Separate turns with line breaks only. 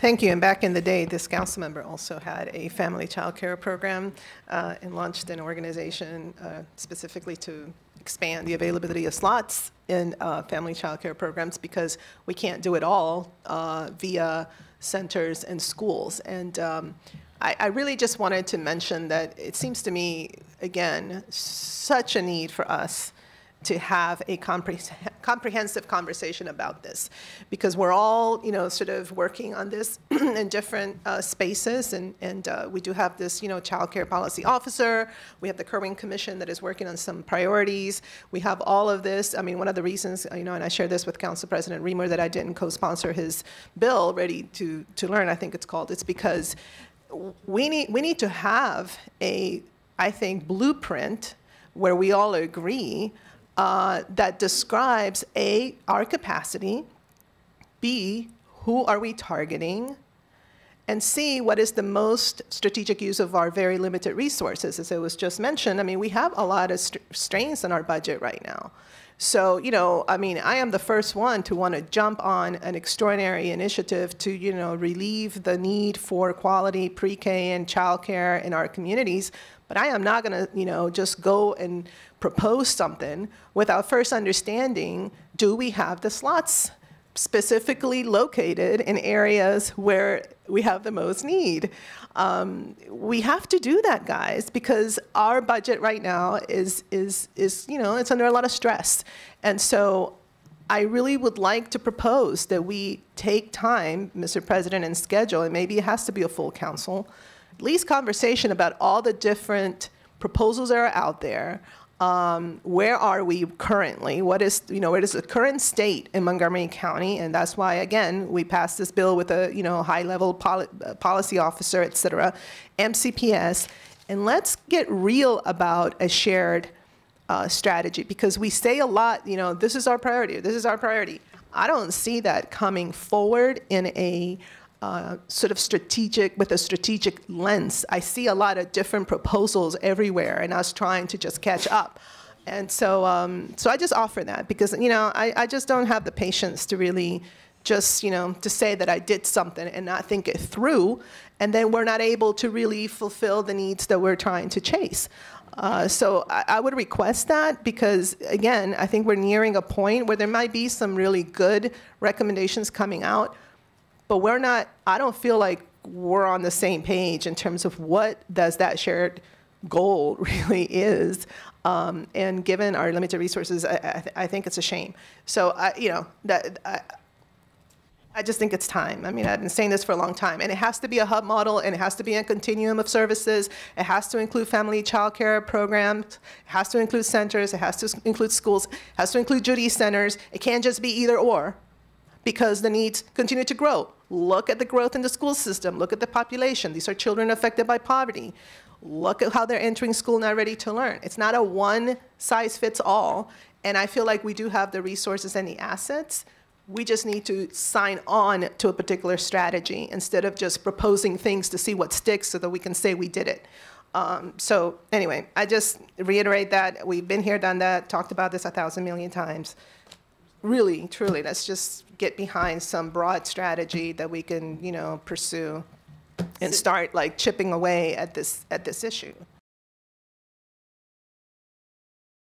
Thank you. And back in the day, this council member also had a family child care program and launched an organization specifically to expand the availability of slots in family child care programs, because we can't do it all via centers and schools. And I really just wanted to mention that it seems to me, again, such a need for us to have a comprehensive conversation about this, because we're all, sort of working on this in different spaces, and we do have this, child care policy officer. We have the Kerwin Commission that is working on some priorities. We have all of this. I mean, one of the reasons, and I shared this with Council President Reamer, that I didn't co-sponsor his bill, Ready to Learn, I think it's called. It's because we need to have a, I think, blueprint where we all agree that describes A, our capacity, B, who are we targeting, and C, what is the most strategic use of our very limited resources. As it was just mentioned, I mean, we have a lot of strains in our budget right now. So, I mean, I am the first one to want to jump on an extraordinary initiative to, relieve the need for quality pre-K and childcare in our communities. But I am not going to, just go and propose something without first understanding, do we have the slots specifically located in areas where we have the most need? We have to do that, guys, because our budget right now is it's under a lot of stress. And so I really would like to propose that we take time, Mr. President, and schedule, and maybe it has to be a full council, at least conversation about all the different proposals that are out there. Where are we currently? What is the current state in Montgomery County? And that's why, again, we passed this bill with a, high-level policy officer, et cetera, MCPS. And let's get real about a shared strategy, because we say a lot, this is our priority, this is our priority. I don't see that coming forward in a sort of with a strategic lens. I see a lot of different proposals everywhere, and us trying to just catch up. And so, so I just offer that because, I just don't have the patience to really just, to say that I did something and not think it through, and then we're not able to really fulfill the needs that we're trying to chase. So I would request that because, again, I think we're nearing a point where there might be some really good recommendations coming out, but I don't feel like we're on the same page in terms of what does that shared goal really is. And given our limited resources, I think it's a shame. So, I just think it's time. I mean, I've been saying this for a long time. And it has to be a hub model, and it has to be a continuum of services. It has to include family child care programs. It has to include centers. It has to include schools. It has to include duty centers. It can't just be either or, because the needs continue to grow. Look at the growth in the school system. Look at the population. These are children affected by poverty. Look at how they're entering school not ready to learn. It's not a one-size-fits-all. And I feel like we do have the resources and the assets. We just need to sign on to a particular strategy instead of just proposing things to see what sticks so that we can say we did it. So anyway, I just reiterate that. We've been here, done that, talked about this 1,000 million times. Really, truly, let's just get behind some broad strategy that we can, pursue and start like chipping away at this issue.